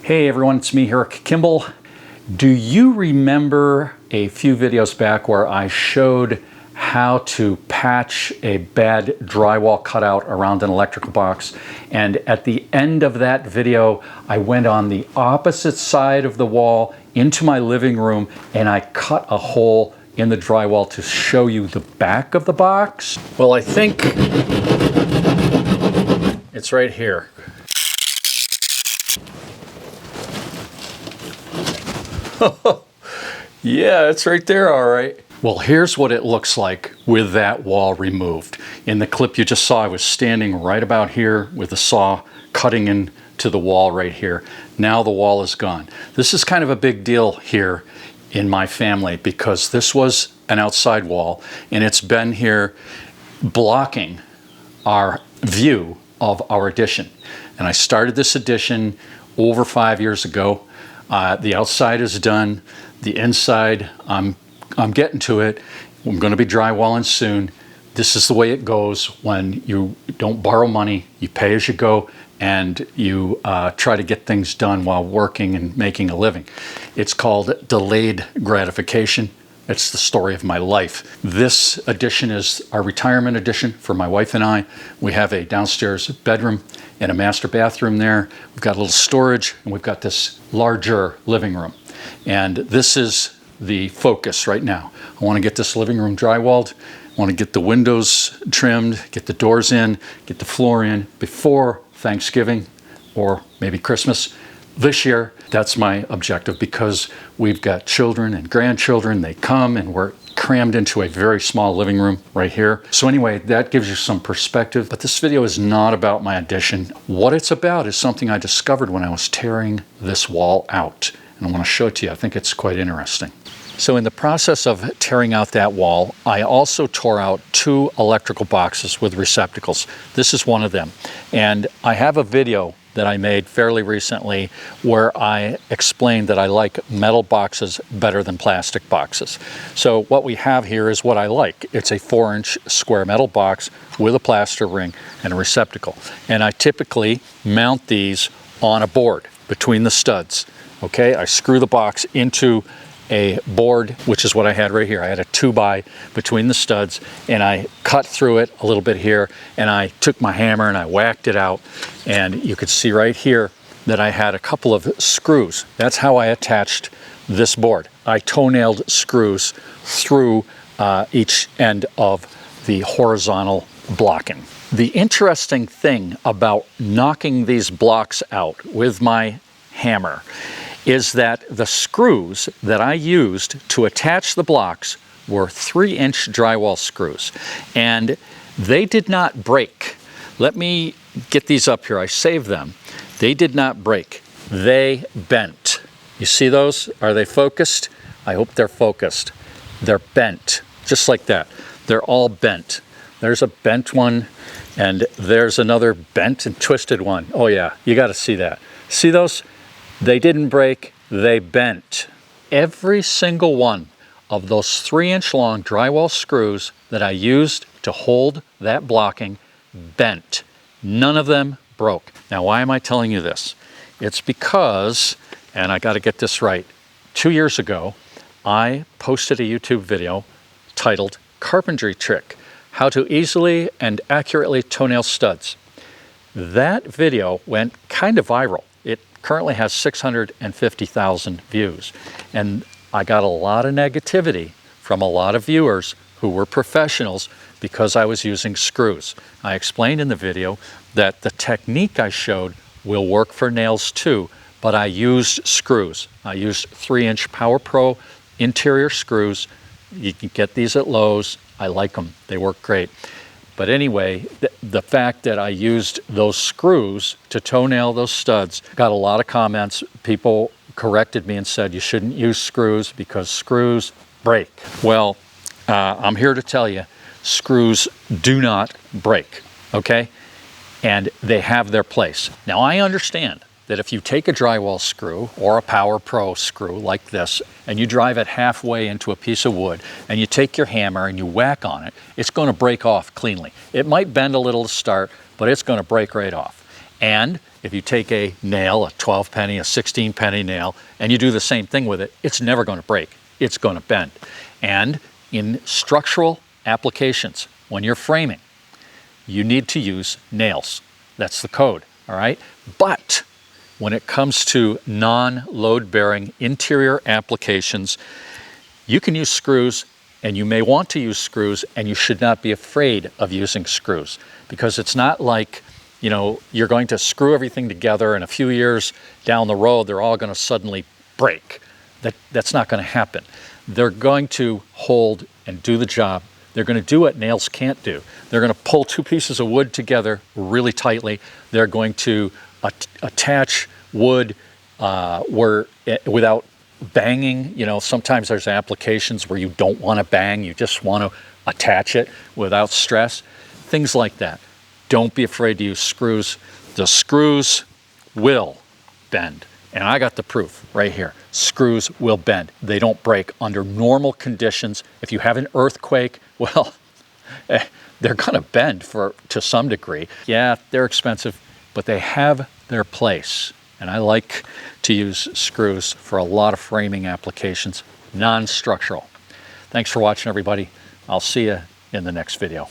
Hey everyone, it's me, Eric Kimball. Do you remember a few videos back where I showed how to patch a bad drywall cutout around an electrical box? And at the end of that video, I went on the opposite side of the wall into my living room and I cut a hole in the drywall to show you the back of the box. Well, I think it's right here. Yeah, it's right there, all right. Well, here's what it looks like with that wall removed. In the clip you just saw, I was standing right about here with the saw cutting into the wall right here. Now the wall is gone. This is kind of a big deal here in my family because this was an outside wall and it's been here blocking our view of our addition. And I started this addition over 5 years ago. The outside is done. The inside, I'm getting to it. I'm going to be drywalling soon. This is the way it goes when you don't borrow money. You pay as you go, and you try to get things done while working and making a living. It's called delayed gratification. It's the story of my life. This addition is our retirement addition for my wife and I. We have a downstairs bedroom and a master bathroom there. We've got a little storage and we've got this larger living room. And this is the focus right now. I want to get this living room drywalled. I want to get the windows trimmed, get the doors in, get the floor in before Thanksgiving or maybe Christmas. This year, that's my objective because we've got children and grandchildren. They come and we're crammed into a very small living room right here. So anyway, that gives you some perspective. But this video is not about my addition. What it's about is something I discovered when I was tearing this wall out. And I want to show it to you. I think it's quite interesting. So in the process of tearing out that wall, I also tore out 2 electrical boxes with receptacles. This is one of them. And I have a video that I made fairly recently where I explained that I like metal boxes better than plastic boxes. So what we have here is what I like. It's a 4-inch square metal box with a plaster ring and a receptacle. And I typically mount these on a board between the studs. Okay, I screw the box into a board, which is what I had right here. I had a 2x between the studs and I cut through it a little bit here and I took my hammer and I whacked it out, and you could see right here that I had a couple of screws. That's how I attached this board. I toe-nailed screws through each end of the horizontal blocking. The interesting thing about knocking these blocks out with my hammer is that the screws that I used to attach the blocks were 3-inch drywall screws, and they did not break. Let me get these up here. I saved them. They did not break. They bent. You see those? Are they focused? I hope they're focused. They're bent, just like that. They're all bent. There's a bent one, and there's another bent and twisted one. Oh yeah, you got to see that. See those? They didn't break, they bent. Every single one of those 3-inch long drywall screws that I used to hold that blocking bent. None of them broke. Now, why am I telling you this? It's because, and I got to get this right, 2 years ago, I posted a YouTube video titled Carpentry Trick, How to Easily and Accurately Toenail Studs. That video went kind of viral. It currently has 650,000 views. And I got a lot of negativity from a lot of viewers who were professionals because I was using screws. I explained in the video that the technique I showed will work for nails too, but I used screws. I used 3-inch Power Pro interior screws. You can get these at Lowe's. I like them. They work great. But anyway, the fact that I used those screws to toenail those studs got a lot of comments. People corrected me and said you shouldn't use screws because screws break. Well, I'm here to tell you, screws do not break, okay? And they have their place. Now, I understand that if you take a drywall screw or a Power Pro screw like this and you drive it halfway into a piece of wood and you take your hammer and you whack on it, it's going to break off cleanly. It might bend a little to start, but it's going to break right off. And if you take a nail, a 12 penny, a 16 penny nail, and you do the same thing with it, it's never going to break. It's going to bend. And in structural applications, when you're framing, you need to use nails. That's the code, all right? But when it comes to non-load-bearing interior applications, you can use screws, and you may want to use screws, and you should not be afraid of using screws, because it's not like, you know, you're going to screw everything together and a few years down the road, they're all going to suddenly break. That's not going to happen. They're going to hold and do the job. They're going to do what nails can't do. They're going to pull two pieces of wood together really tightly. They're going to attach wood without banging. You know, sometimes there's applications where you don't want to bang, you just want to attach it without stress. Things like that. Don't be afraid to use screws. The screws will bend. And I got the proof right here. Screws will bend. They don't break under normal conditions. If you have an earthquake, well, they're going to bend to some degree. Yeah, they're expensive, but they have their place. And I like to use screws for a lot of framing applications, non-structural. Thanks for watching, everybody. I'll see you in the next video.